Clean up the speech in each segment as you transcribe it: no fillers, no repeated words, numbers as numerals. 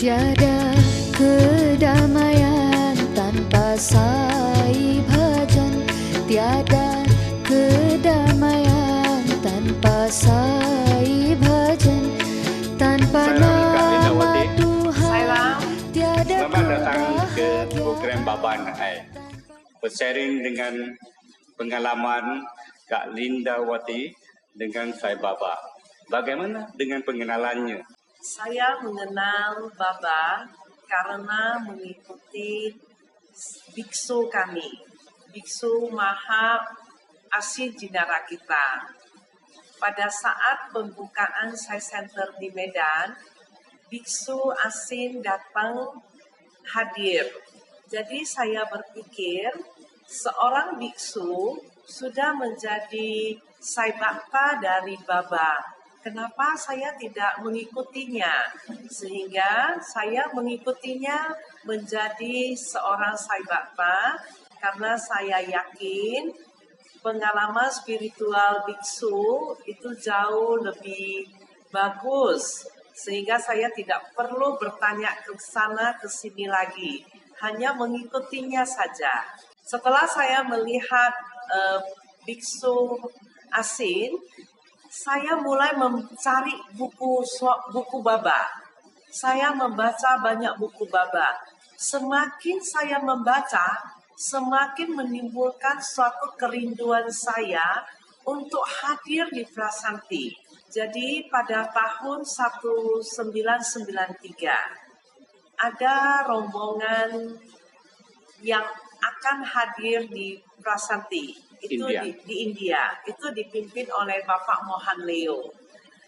Tiada kedamaian tanpa Sai Bhajan, tiada kedamaian tanpa Sai Bhajan, tanpa nama Tuhan tiada Selamat datang ke program Baba Nahai. Bersharing dengan pengalaman Kak Lindawati dengan Sai Baba. Bagaimana dengan pengenalannya? Saya mengenal Baba karena mengikuti biksu kami, Biksu Maha Asin Jinara kita. Pada saat pembukaan Sai Center di Medan, Biksu Asin datang hadir. Jadi saya berpikir seorang biksu sudah menjadi Sai Bhakta dari Baba. Kenapa saya tidak mengikutinya? Sehingga saya mengikutinya menjadi seorang Sai Bhakta karena saya yakin pengalaman spiritual biksu itu jauh lebih bagus. Sehingga saya tidak perlu bertanya ke sana ke sini lagi, hanya mengikutinya saja. Setelah saya melihat biksu Asin, saya mulai mencari buku Baba. Saya membaca banyak buku Baba. Semakin saya membaca, semakin menimbulkan suatu kerinduan saya untuk hadir di Prasanti. Jadi pada tahun 1993 ada rombongan yang akan hadir di Prasanti. Itu di India, itu dipimpin oleh Bapak Mohan Leo.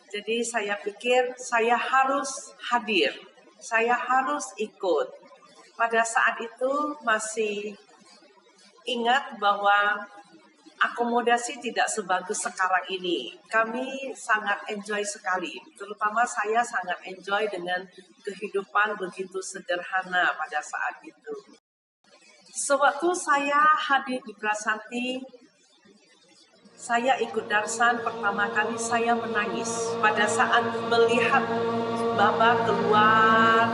Jadi saya pikir saya harus hadir, saya harus ikut. Pada saat itu masih ingat bahwa akomodasi tidak sebagus sekarang ini. Kami sangat enjoy sekali, terutama saya sangat enjoy dengan kehidupan begitu sederhana pada saat itu. Sewaktu saya hadir di Prasanti, saya ikut darsan pertama kali saya menangis pada saat melihat Baba keluar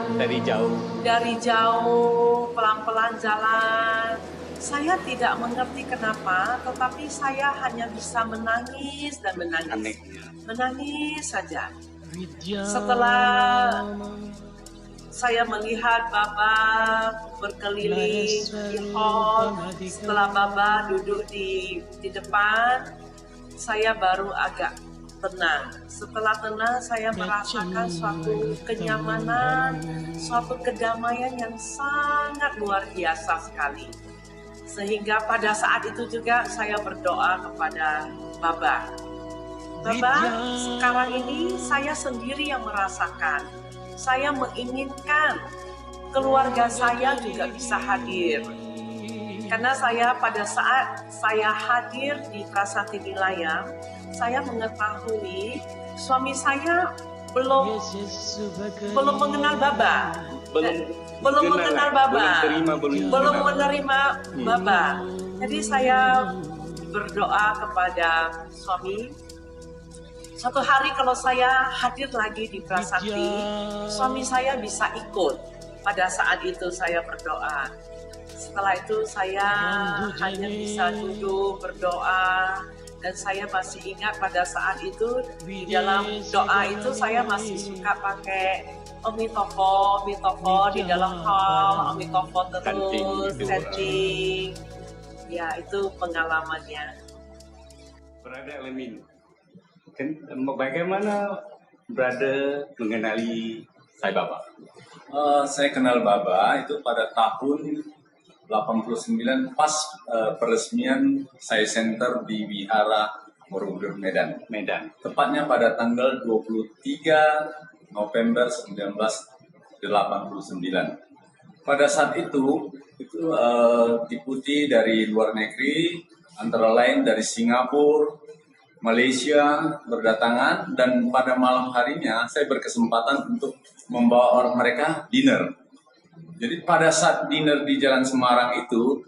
dari jauh pelan-pelan jalan. Saya tidak mengerti kenapa, tetapi saya hanya bisa menangis dan menangis saja. Setelah saya melihat Baba berkeliling di hall, setelah Baba duduk di depan, saya baru agak tenang. Setelah tenang, saya merasakan suatu kenyamanan, suatu kedamaian yang sangat luar biasa sekali. Sehingga pada saat itu juga saya berdoa kepada Baba. Baba, sekarang ini saya sendiri yang merasakan. Saya menginginkan keluarga saya juga bisa hadir. Karena saya pada saat saya hadir di Prasanti Nilayam, saya mengetahui suami saya belum mengenal Baba. Belum mengenal Baba. Belum menerima Baba. Jadi saya berdoa kepada suami, suatu hari kalau saya hadir lagi di Prasanti, suami saya bisa ikut. Pada saat itu saya berdoa. Setelah itu saya hanya bisa duduk berdoa. Dan saya masih ingat pada saat itu, di dalam doa itu saya masih suka pakai Omitofo di dalam hall, Omitofo terus, chanting. Ya, itu pengalamannya. Brother Alamin, bagaimana Brother mengenali Sai Baba? Saya kenal Baba itu pada tahun 89 pas peresmian Sai Center di Wihara Borobudur Medan. Tepatnya pada tanggal 23 November 1989. Pada saat itu diikuti dari luar negeri, antara lain dari Singapura, Malaysia berdatangan, dan pada malam harinya saya berkesempatan untuk membawa orang mereka dinner. Jadi pada saat dinner di Jalan Semarang itu,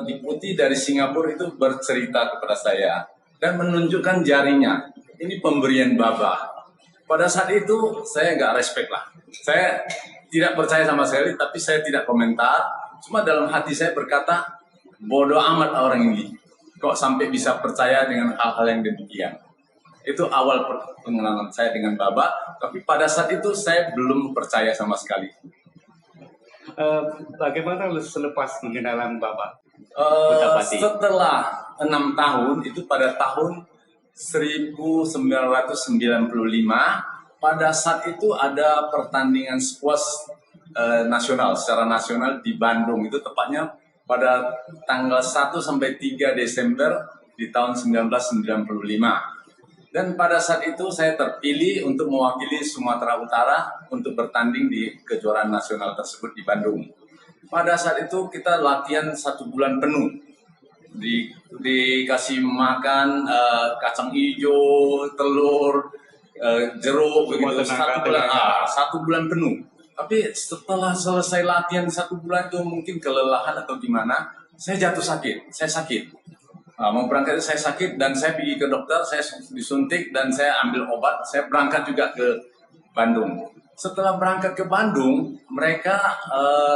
diikuti dari Singapura itu bercerita kepada saya dan menunjukkan jarinya. Ini pemberian Baba. Pada saat itu saya nggak respect lah. Saya tidak percaya sama sekali, tapi saya tidak komentar. Cuma dalam hati saya berkata, bodoh amat orang ini. Kok sampai bisa percaya dengan hal-hal yang demikian. Itu awal pengenalan saya dengan Baba. Tapi pada saat itu saya belum percaya sama sekali. Bagaimana selepas pengenalan Bapak? Setelah 6 tahun, itu pada tahun 1995, pada saat itu ada pertandingan squash nasional, secara nasional di Bandung. Itu tepatnya pada tanggal 1 sampai 3 Desember di tahun 1995. Dan pada saat itu saya terpilih untuk mewakili Sumatera Utara untuk bertanding di kejuaraan nasional tersebut di Bandung. Pada saat itu kita latihan 1 bulan penuh. Dikasih makan kacang hijau, telur, jeruk, begitu 1 bulan penuh. Tapi setelah selesai latihan 1 bulan itu mungkin kelelahan atau gimana, saya jatuh sakit, saya sakit. Mau berangkat saya sakit dan saya pergi ke dokter, saya disuntik dan saya ambil obat, saya berangkat juga ke Bandung. Setelah berangkat ke Bandung, mereka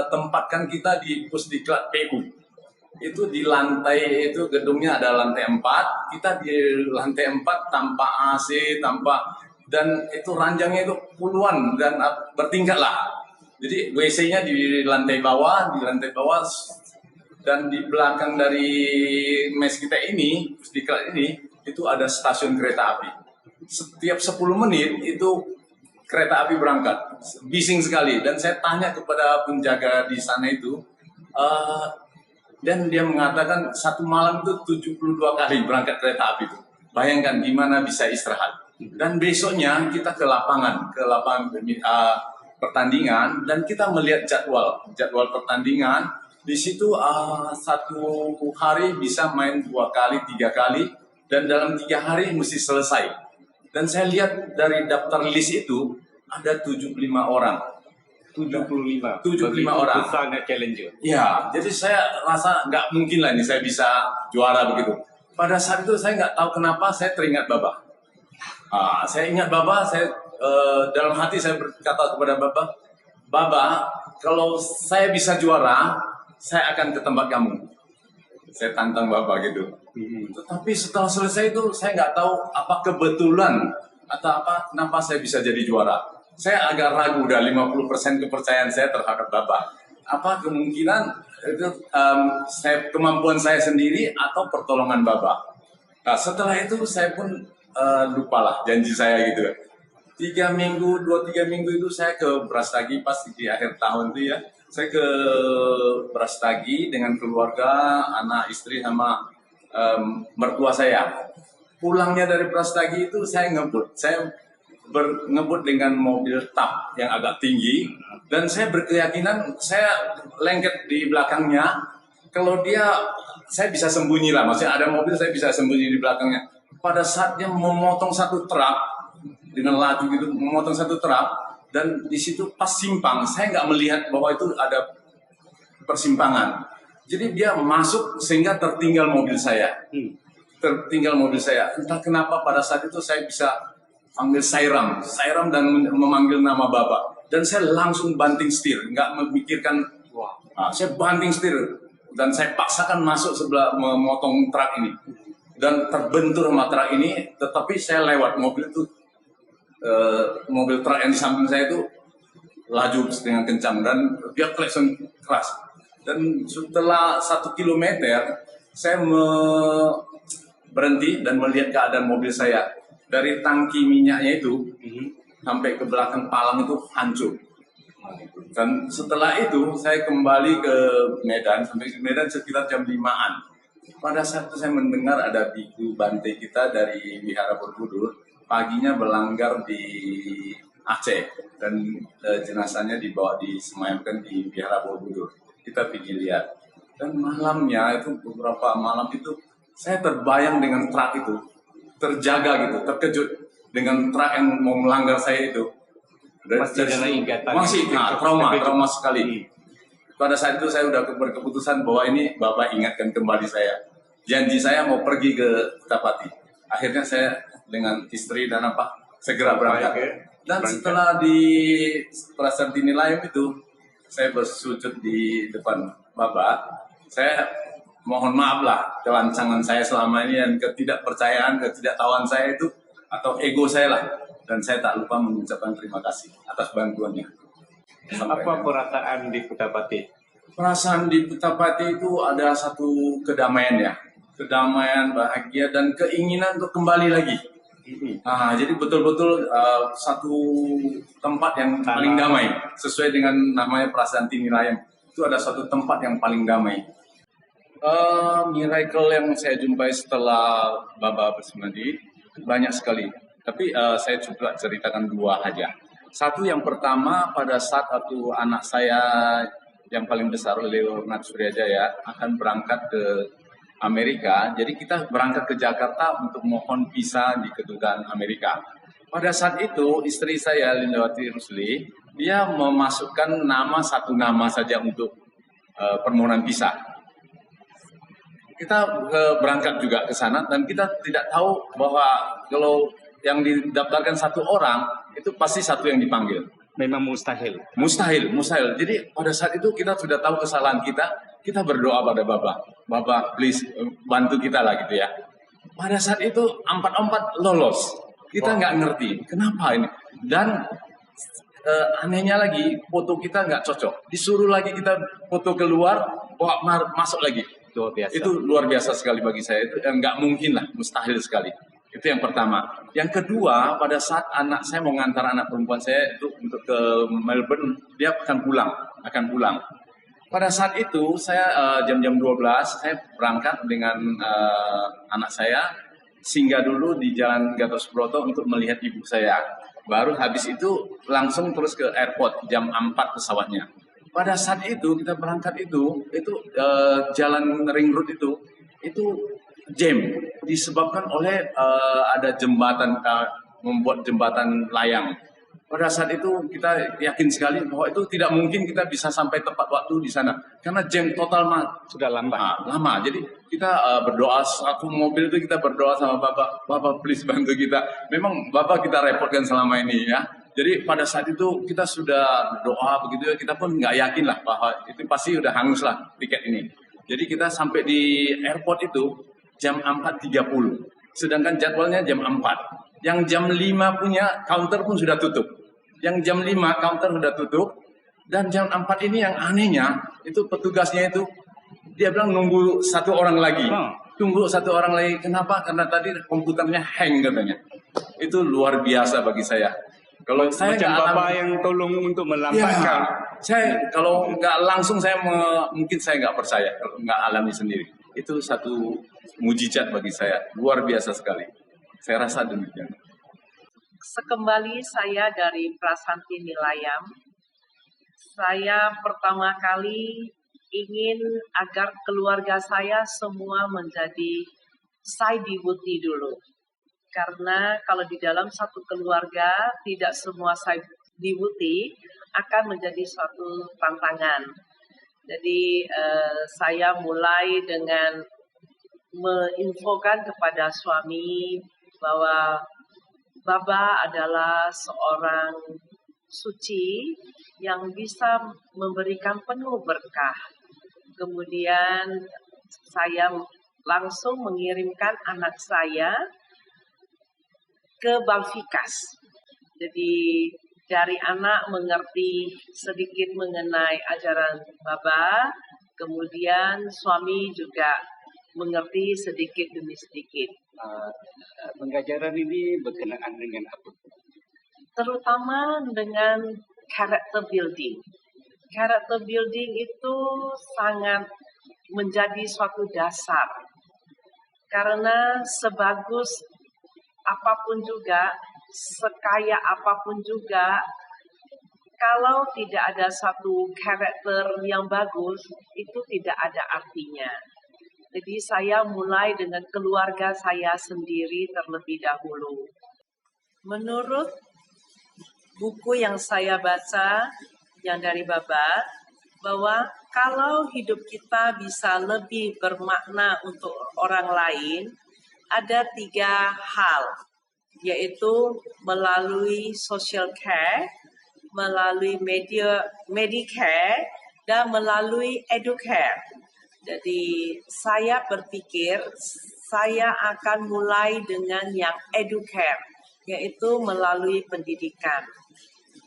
tempatkan kita di Pusdiklat PU. Itu di lantai, itu gedungnya ada lantai 4, kita di lantai 4 tanpa AC, dan itu ranjangnya itu puluhan dan bertingkat lah. Jadi WC-nya di lantai bawah, dan di belakang dari mes kita ini, Pusdiklat ini, itu ada stasiun kereta api. Setiap 10 menit itu kereta api berangkat, bising sekali. Dan saya tanya kepada penjaga di sana itu, dan dia mengatakan 1 malam itu 72 kali berangkat kereta api itu. Bayangkan gimana bisa istirahat. Dan besoknya kita ke lapangan pertandingan dan kita melihat jadwal pertandingan. Di situ 1 hari bisa main 2 kali, 3 kali, dan dalam 3 hari mesti selesai. Dan saya lihat dari daftar list itu ada 75 orang. 75 orang. Besarnya challenger. Ya, jadi saya rasa nggak mungkin lah ini saya bisa juara begitu. Pada saat itu saya nggak tahu kenapa saya teringat Baba. Saya ingat Baba, dalam hati saya berkata kepada Baba, Baba, kalau saya bisa juara, saya akan ke tempat kamu. Saya tantang Baba gitu. Tetapi setelah selesai itu saya nggak tahu apa kebetulan atau apa kenapa saya bisa jadi juara. Saya agak ragu, udah 50% kepercayaan saya terhadap Baba. Apa kemungkinan itu kemampuan saya sendiri atau pertolongan Baba. Nah, setelah itu saya pun lupalah janji saya gitu. 2-3 minggu itu saya ke Brastagi pas di akhir tahun itu ya. Saya ke Brastagi dengan keluarga, anak, istri, sama mertua saya. Pulangnya dari Brastagi itu saya ngebut. Saya ngebut dengan mobil tap yang agak tinggi dan saya berkeyakinan saya lengket di belakangnya. Kalau saya bisa sembunyi lah, maksudnya ada mobil saya bisa sembunyi di belakangnya. Pada saat dia memotong 1 truk dengan laju gitu, memotong 1 truk dan di situ pas simpang, saya nggak melihat bahwa itu ada persimpangan. Jadi dia masuk sehingga tertinggal mobil saya. Entah kenapa pada saat itu saya bisa panggil Sairam dan memanggil nama Baba. Dan saya langsung banting setir, nggak memikirkan, saya banting setir dan saya paksakan masuk sebelah memotong truk ini. Dan terbentur sama truk ini, tetapi saya lewat mobil itu, mobil truk yang di samping saya itu laju dengan kencang dan dia klakson keras. Dan setelah 1 kilometer, saya berhenti dan melihat keadaan mobil saya. Dari tangki minyaknya itu sampai ke belakang palang itu hancur. Dan setelah itu saya kembali ke Medan, sampai ke Medan sekitar jam 5-an. Pada saat itu saya mendengar ada biku Bante kita dari Wihara Borobudur paginya berlanggar di Aceh dan jenazahnya disemayamkan di Wihara Borobudur. Kita pergi lihat. Dan malamnya itu beberapa malam itu saya terbayang dengan truk itu. Terjaga gitu, terkejut dengan truk yang mau melanggar saya itu. Masih trauma sekali. Pada saat itu saya sudah berkeputusan bahwa ini Bapak ingatkan kembali saya. Janji saya mau pergi ke Tapati. Akhirnya saya dengan istri dan segera berangkat. Dan setelah di Prasanti Nilayam itu, saya bersujud di depan Bapak. Saya mohon maaf lah kelancangan saya selama ini dan ketidakpercayaan, ketidaktahuan saya itu atau ego saya lah. Dan saya tak lupa mengucapkan terima kasih atas bantuannya. Apa perasaan di Puttapati? Perasaan di Puttapati itu ada satu kedamaian ya. Kedamaian, bahagia, dan keinginan untuk kembali lagi. Jadi betul-betul satu tempat yang paling damai. Sesuai dengan namanya Prasanti Nilayam. Itu ada satu tempat yang paling damai. Miracle yang saya jumpai setelah Baba bersemadi banyak sekali. Tapi saya coba ceritakan dua aja. Satu yang pertama pada saat satu anak saya yang paling besar, Leonard Suryajaya, akan berangkat ke Amerika. Jadi kita berangkat ke Jakarta untuk mohon visa di kedutaan Amerika. Pada saat itu istri saya, Lindawati Rusli, dia memasukkan satu nama saja untuk permohonan visa. Kita berangkat juga ke sana dan kita tidak tahu bahwa kalau yang didaftarkan satu orang, itu pasti satu yang dipanggil. Memang mustahil. Mustahil. Jadi pada saat itu kita sudah tahu kesalahan kita berdoa pada Bapak, please bantu kita lah gitu ya. Pada saat itu 4-4 lolos. Kita nggak ngerti kenapa ini. Dan anehnya lagi foto kita nggak cocok. Disuruh lagi kita foto keluar, masuk lagi. Luar biasa. Itu luar biasa sekali bagi saya. Itu nggak mungkin lah, mustahil sekali. Itu yang pertama. Yang kedua, pada saat anak saya mau ngantar anak perempuan saya itu untuk ke Melbourne, dia akan pulang. Pada saat itu saya jam-jam 12 saya berangkat dengan anak saya singgah dulu di Jalan Gatot Subroto untuk melihat ibu saya. Baru habis itu langsung terus ke airport jam 4 pesawatnya. Pada saat itu kita berangkat itu jalan ring road itu jam disebabkan oleh ada jembatan membuat jembatan layang. Pada saat itu kita yakin sekali bahwa itu tidak mungkin kita bisa sampai tepat waktu di sana karena jam total sudah lama. Jadi kita berdoa, satu mobil itu kita berdoa sama Bapak please bantu kita. Memang Bapak kita repotkan selama ini ya. Jadi pada saat itu kita sudah berdoa begitu, kita pun nggak yakin lah bahwa itu pasti udah hangus lah tiket ini. Jadi kita sampai di airport itu jam 4.30, sedangkan jadwalnya jam 4. Yang jam 5 punya counter pun sudah tutup. Yang jam 5 counter sudah tutup, dan jam 4 ini yang anehnya, itu petugasnya itu, dia bilang nunggu satu orang lagi. Tunggu satu orang lagi, kenapa? Karena tadi komputernya hang katanya. Itu luar biasa bagi saya. Kalau saya macam Bapak yang tolong untuk melambatkan. Ya, saya kalau nggak langsung mungkin saya nggak percaya kalau nggak alami sendiri. Itu satu mujizat bagi saya, luar biasa sekali. Saya rasa demikian. Sekembali saya dari Prasanti Nilayam, saya pertama kali ingin agar keluarga saya semua menjadi Sai Vibhuti dulu. Karena kalau di dalam satu keluarga tidak semua Sai Vibhuti akan menjadi suatu tantangan. Jadi saya mulai dengan menginfokan kepada suami bahwa Baba adalah seorang suci yang bisa memberikan penuh berkah. Kemudian saya langsung mengirimkan anak saya ke Balfikas. Jadi dari anak mengerti sedikit mengenai ajaran Baba, kemudian suami juga mengerti sedikit demi sedikit. Pengajaran ini berkenaan dengan apa? Terutama dengan character building. Character building itu sangat menjadi suatu dasar. Karena sebagus apapun juga, sekaya apapun juga, kalau tidak ada satu karakter yang bagus, itu tidak ada artinya. Jadi saya mulai dengan keluarga saya sendiri terlebih dahulu. Menurut buku yang saya baca, yang dari Baba, bahwa kalau hidup kita bisa lebih bermakna untuk orang lain, ada 3 hal yaitu melalui social care, melalui Medicare, dan melalui Educare. Jadi saya berpikir saya akan mulai dengan yang Educare, yaitu melalui pendidikan.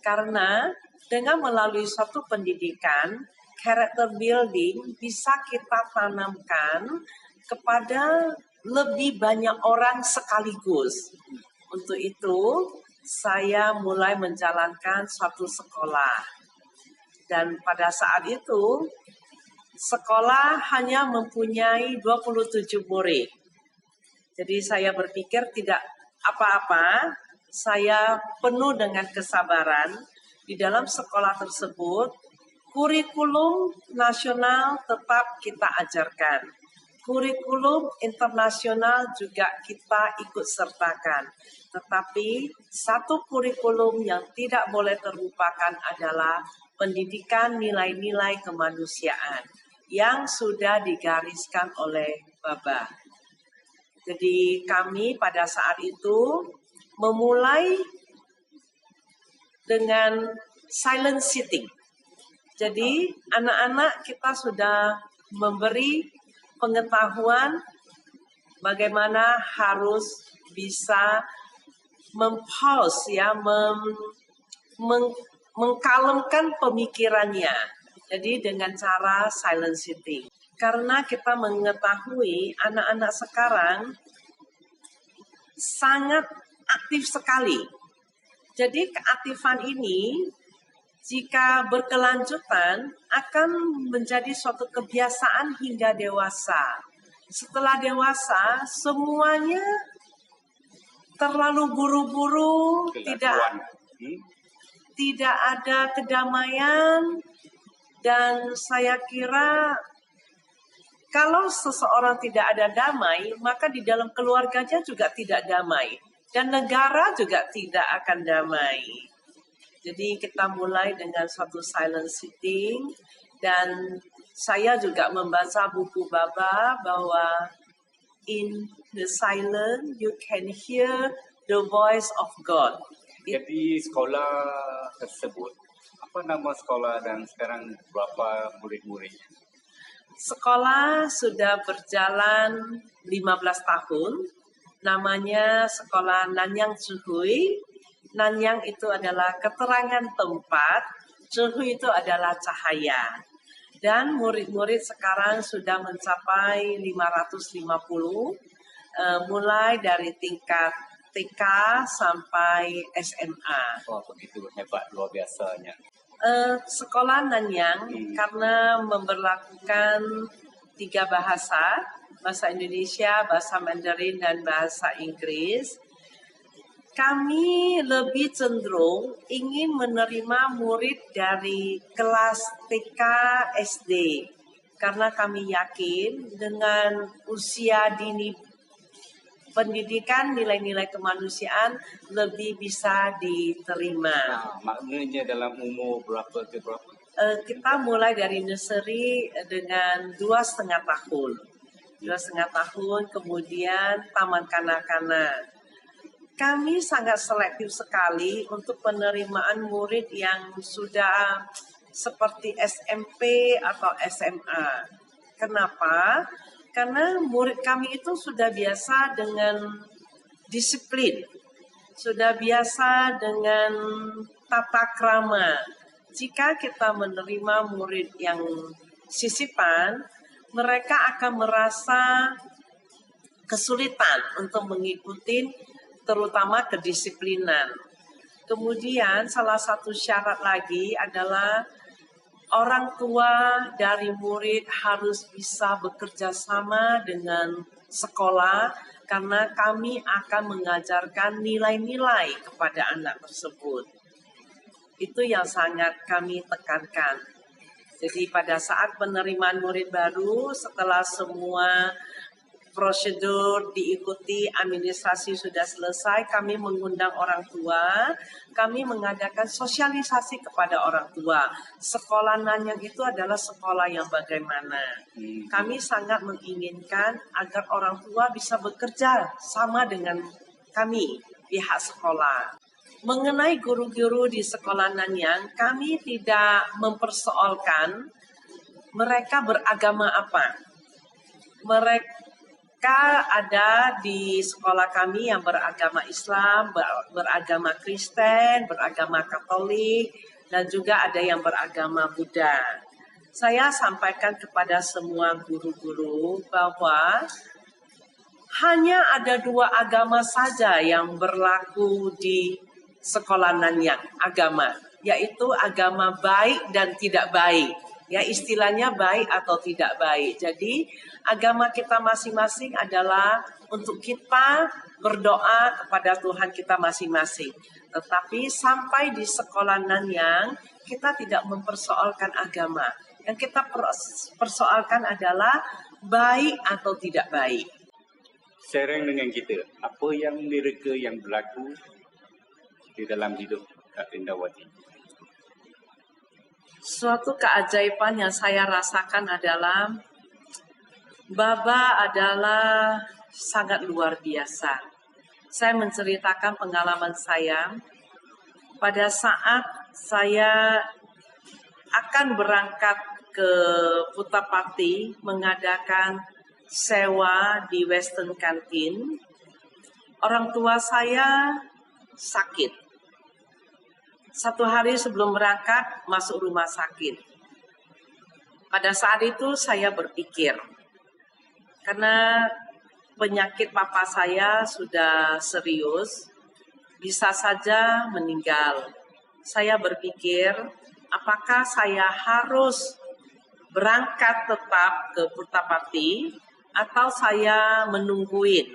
Karena dengan melalui suatu pendidikan, character building bisa kita tanamkan kepada lebih banyak orang sekaligus. Untuk itu, saya mulai menjalankan suatu sekolah. Dan pada saat itu, sekolah hanya mempunyai 27 murid. Jadi saya berpikir tidak apa-apa, saya penuh dengan kesabaran. Di dalam sekolah tersebut, kurikulum nasional tetap kita ajarkan. Kurikulum internasional juga kita ikut sertakan. Tetapi satu kurikulum yang tidak boleh terlupakan adalah pendidikan nilai-nilai kemanusiaan yang sudah digariskan oleh Baba. Jadi kami pada saat itu memulai dengan silent sitting. Jadi anak-anak kita sudah memberi pengetahuan bagaimana harus bisa mempause ya, mengkalemkan pemikirannya. Jadi dengan cara silent sitting. Karena kita mengetahui anak-anak sekarang sangat aktif sekali. Jadi keaktifan ini jika berkelanjutan akan menjadi suatu kebiasaan hingga dewasa. Setelah dewasa semuanya terlalu buru-buru, tidak ada kedamaian, dan saya kira kalau seseorang tidak ada damai, maka di dalam keluarganya juga tidak damai. Dan negara juga tidak akan damai. Jadi kita mulai dengan suatu silent sitting. Dan saya juga membaca buku Baba bahwa in the silence you can hear the voice of God. Jadi sekolah tersebut, apa nama sekolah dan sekarang berapa murid-muridnya? Sekolah sudah berjalan 15 tahun. Namanya Sekolah Nanyang Tzuhui. Nanyang itu adalah keterangan tempat, Tzuhui itu adalah cahaya. Dan murid-murid sekarang sudah mencapai 550, mulai dari tingkat TK sampai SMA. Wah, begitu hebat, luar biasanya. Sekolah Nanyang karena memberlakukan 3 bahasa, bahasa Indonesia, bahasa Mandarin, dan bahasa Inggris. Kami lebih cenderung ingin menerima murid dari kelas TK, SD. Karena kami yakin dengan usia dini pendidikan nilai-nilai kemanusiaan lebih bisa diterima. Nah, maknanya dalam umur berapa ke berapa? Kita mulai dari nursery dengan 2,5 tahun. 2,5 tahun, kemudian taman kanak-kanak. Kami sangat selektif sekali untuk penerimaan murid yang sudah seperti SMP atau SMA. Kenapa? Karena murid kami itu sudah biasa dengan disiplin, sudah biasa dengan tata krama. Jika kita menerima murid yang sisipan, mereka akan merasa kesulitan untuk mengikuti terutama kedisiplinan. Kemudian salah satu syarat lagi adalah orang tua dari murid harus bisa bekerja sama dengan sekolah karena kami akan mengajarkan nilai-nilai kepada anak tersebut. Itu yang sangat kami tekankan. Jadi pada saat penerimaan murid baru, setelah semua prosedur diikuti, administrasi sudah selesai, kami mengundang orang tua, kami mengadakan sosialisasi kepada orang tua. Sekolah Nanyang itu adalah sekolah yang bagaimana. Kami sangat menginginkan agar orang tua bisa bekerja sama dengan kami, pihak sekolah. Mengenai guru-guru di sekolah Nanyang, kami tidak mempersoalkan mereka beragama apa. Mereka ada di sekolah kami yang beragama Islam, beragama Kristen, beragama Katolik, dan juga ada yang beragama Buddha. Saya sampaikan kepada semua guru-guru bahwa hanya ada 2 agama saja yang berlaku di sekolah Nanyang, agama, yaitu agama baik dan tidak baik. Ya, istilahnya baik atau tidak baik. Jadi agama kita masing-masing adalah untuk kita berdoa kepada Tuhan kita masing-masing. Tetapi sampai di sekolah Nanyang kita tidak mempersoalkan agama. Yang kita persoalkan adalah baik atau tidak baik. Sharing dengan kita, apa yang mereka yang berlaku di dalam hidup Kak Lindawati? Suatu keajaiban yang saya rasakan adalah Baba adalah sangat luar biasa. Saya menceritakan pengalaman saya pada saat saya akan berangkat ke Puttaparthi mengadakan sewa di Western Canteen. Orang tua saya sakit. 1 hari sebelum berangkat masuk rumah sakit. Pada saat itu saya berpikir, karena penyakit papa saya sudah serius, bisa saja meninggal. Saya berpikir, apakah saya harus berangkat tetap ke Puttaparthi atau saya menungguin?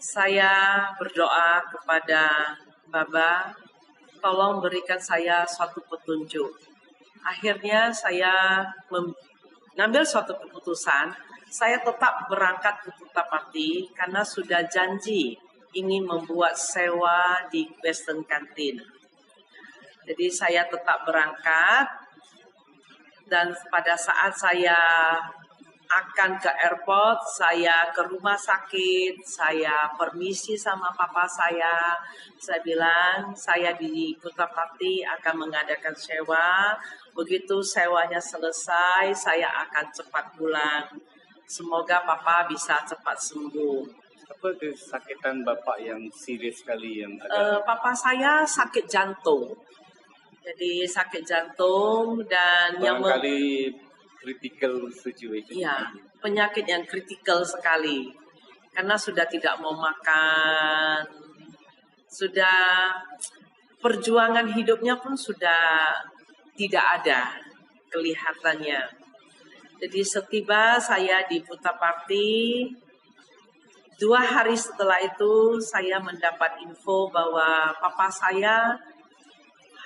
Saya berdoa kepada Baba, tolong berikan saya suatu petunjuk. Akhirnya saya mengambil suatu keputusan, saya tetap berangkat ke Puttaparthi karena sudah janji ingin membuat sewa di Western Canteen. Jadi saya tetap berangkat dan pada saat saya akan ke airport, saya ke rumah sakit, saya permisi sama papa saya bilang saya di Puttaparthi akan mengadakan sewa, begitu sewanya selesai saya akan cepat pulang, semoga papa bisa cepat sembuh. Apa kesakitan Bapak yang serius sekali yang ada? Papa saya sakit jantung, jadi sakit jantung dan barangkali critical situation. Iya, penyakit yang kritikal sekali. Karena sudah tidak mau makan, sudah perjuangan hidupnya pun sudah tidak ada kelihatannya. Jadi setiba saya di Puttaparthi, 2 hari setelah itu saya mendapat info bahwa papa saya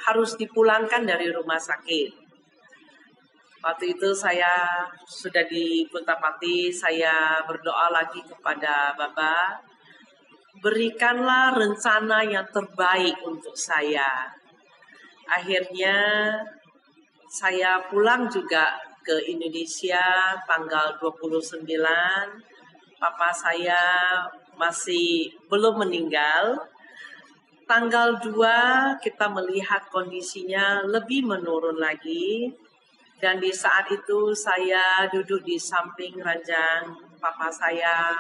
harus dipulangkan dari rumah sakit. Waktu itu saya sudah di Puttaparthi, saya berdoa lagi kepada Baba, berikanlah rencana yang terbaik untuk saya. Akhirnya saya pulang juga ke Indonesia tanggal 29. Papa saya masih belum meninggal. Tanggal 2 kita melihat kondisinya lebih menurun lagi. Dan di saat itu saya duduk di samping ranjang papa saya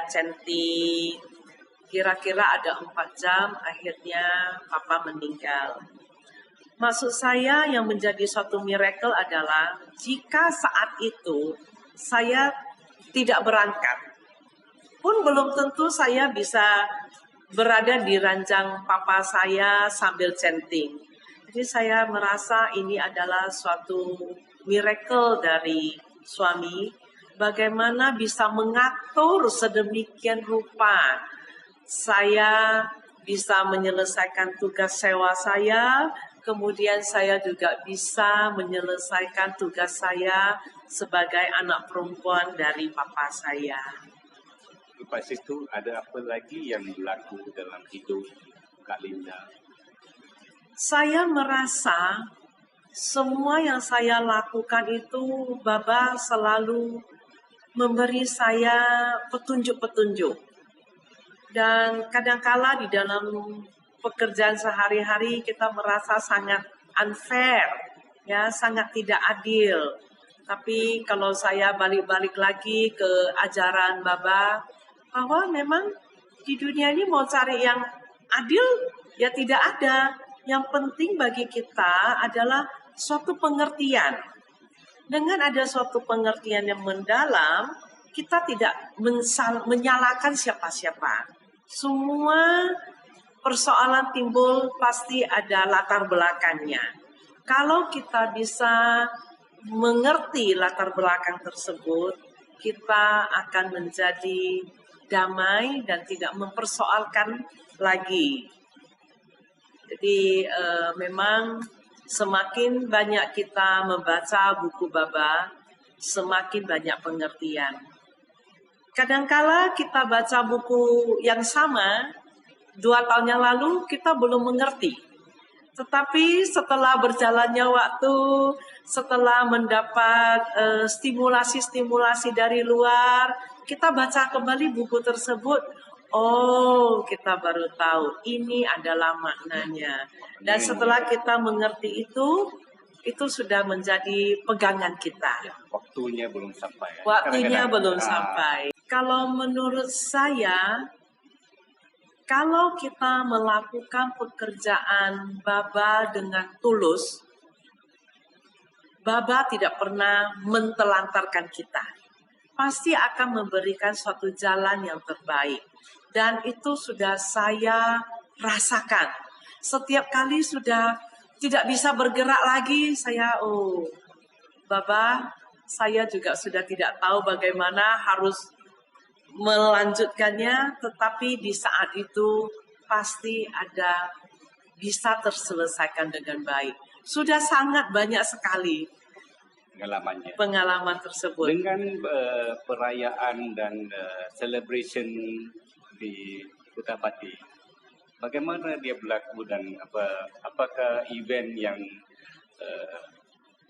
centing. Kira-kira ada 4 jam, akhirnya papa meninggal. Maksud saya yang menjadi suatu miracle adalah jika saat itu saya tidak berangkat, pun belum tentu saya bisa berada di ranjang papa saya sambil centing. Jadi saya merasa ini adalah suatu miracle dari suami, bagaimana bisa mengatur sedemikian rupa saya bisa menyelesaikan tugas sewa saya, kemudian saya juga bisa menyelesaikan tugas saya sebagai anak perempuan dari papa saya. Lepas itu ada apa lagi yang berlaku dalam hidup Kak Linda? Saya merasa semua yang saya lakukan itu Baba selalu memberi saya petunjuk-petunjuk. Dan kadangkala di dalam pekerjaan sehari-hari kita merasa sangat unfair, ya, sangat tidak adil. Tapi kalau saya balik-balik lagi ke ajaran Baba, bahwa memang di dunia ini mau cari yang adil, ya tidak ada. Yang penting bagi kita adalah suatu pengertian. Dengan ada suatu pengertian yang mendalam, kita tidak menyalahkan siapa-siapa. Semua persoalan timbul pasti ada latar belakangnya. Kalau kita bisa mengerti latar belakang tersebut, kita akan menjadi damai dan tidak mempersoalkan lagi. Jadi memang semakin banyak kita membaca buku Baba, semakin banyak pengertian. Kadangkala kita baca buku yang sama 2 tahun yang lalu kita belum mengerti. Tetapi setelah berjalannya waktu, setelah mendapat stimulasi-stimulasi dari luar, kita baca kembali buku tersebut. Oh, kita baru tahu ini adalah maknanya. Dan setelah kita mengerti itu sudah menjadi pegangan kita. Waktunya belum sampai. Waktunya belum sampai. Kalau menurut saya, kalau kita melakukan pekerjaan Baba dengan tulus, Baba tidak pernah mentelantarkan kita. Pasti akan memberikan suatu jalan yang terbaik. Dan itu sudah saya rasakan. Setiap kali sudah tidak bisa bergerak lagi, Baba, saya juga sudah tidak tahu bagaimana harus melanjutkannya, tetapi di saat itu pasti ada bisa terselesaikan dengan baik. Sudah sangat banyak sekali pengalaman tersebut. Dengan perayaan dan celebration di Utapati, bagaimana dia berlaku dan apakah event yang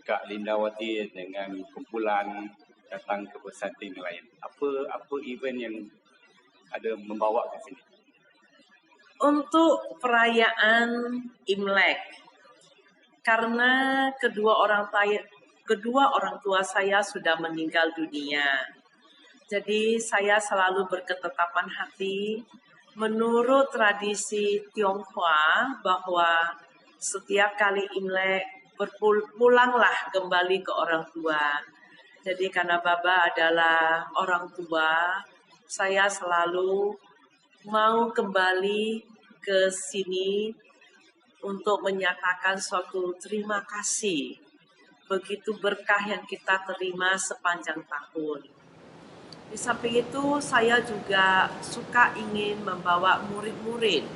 Kak Lindawati dengan kumpulan datang ke pesantin lain? Apa event yang ada membawa ke sini? Untuk perayaan Imlek, karena kedua orang tua saya sudah meninggal dunia, jadi saya selalu berketetapan hati menurut tradisi Tionghoa bahwa setiap kali Imlek pulanglah kembali ke orang tua. Jadi karena Baba adalah orang tua, saya selalu mau kembali ke sini untuk menyatakan suatu terima kasih. Begitu berkah yang kita terima sepanjang tahun. Di samping itu saya juga suka ingin membawa murid-murid.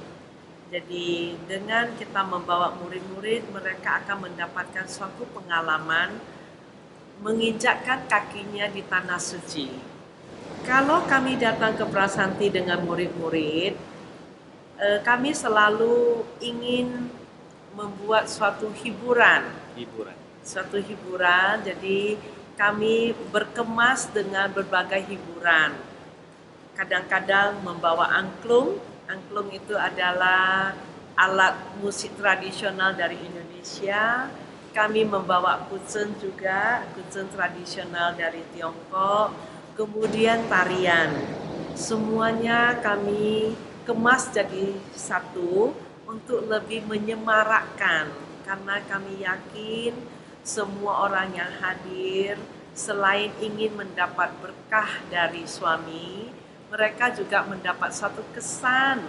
Jadi dengan kita membawa murid-murid, mereka akan mendapatkan suatu pengalaman menginjakkan kakinya di tanah suci. Kalau kami datang ke Prasanti dengan murid-murid, kami selalu ingin membuat suatu hiburan. Suatu hiburan, jadi kami berkemas dengan berbagai hiburan. Kadang-kadang membawa angklung. Angklung itu adalah alat musik tradisional dari Indonesia. Kami membawa kucen juga, kucen tradisional dari Tiongkok, kemudian tarian. Semuanya kami kemas jadi satu untuk lebih menyemarakkan, karena kami yakin semua orang yang hadir selain ingin mendapat berkah dari suami, mereka juga mendapat satu kesan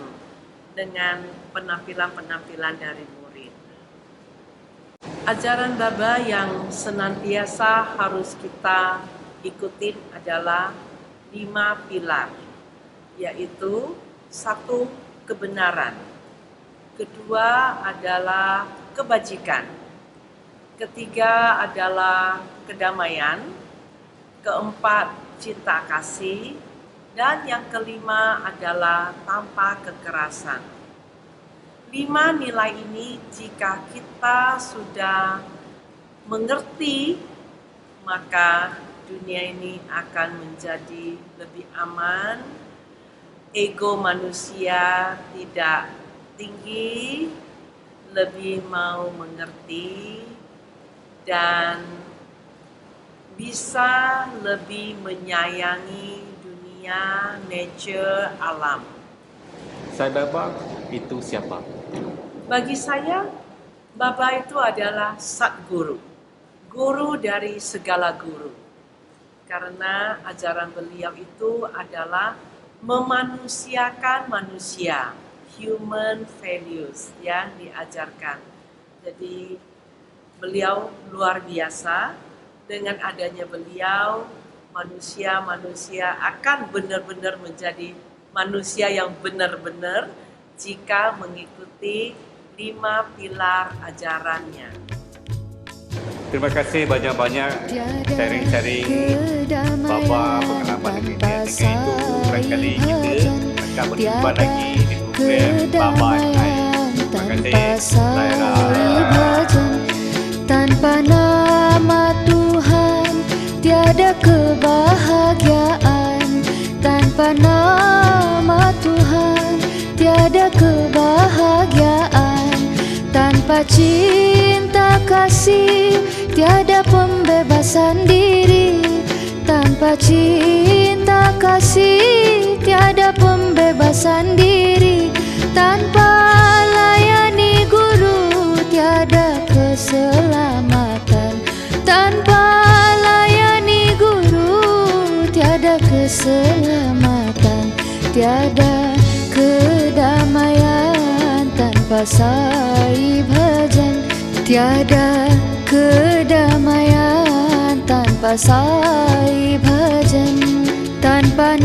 dengan penampilan-penampilan dari murid. Ajaran Baba yang senantiasa harus kita ikutin adalah 5 pilar, yaitu 1, kebenaran, 2 adalah kebajikan, 3 adalah kedamaian, 4 cinta kasih, dan yang 5 adalah tanpa kekerasan. 5 nilai ini jika kita sudah mengerti, maka dunia ini akan menjadi lebih aman, ego manusia tidak tinggi, lebih mau mengerti, dan bisa lebih menyayangi dunia, nature, alam. Sai Baba itu siapa? Bagi saya, Baba itu adalah Satguru, guru dari segala guru. Karena ajaran beliau itu adalah memanusiakan manusia, human values yang diajarkan. Jadi beliau luar biasa, dengan adanya beliau manusia-manusia akan benar-benar menjadi manusia yang benar-benar jika mengikuti 5 pilar ajarannya. Terima kasih banyak-banyak sharing-sharing Baba pengalaman di dunia negeri itu. Lain kali kita akan berjumpa lagi di program Baba Night. Terima kasih. Bhajan, tanpa nama Tuhan tiada kebahagiaan, tanpa nama Tuhan tiada kebahagiaan, tanpa cinta kasih tiada pembebasan diri, tanpa cinta kasih tiada pembebasan diri, tanpa layani guru tiada keselamatan, tanpa layani guru tiada keselamatan, tiada kedamaian tanpa Sai Bhajan, tiada kedamaian tanpa Sai Bhajan, tanpa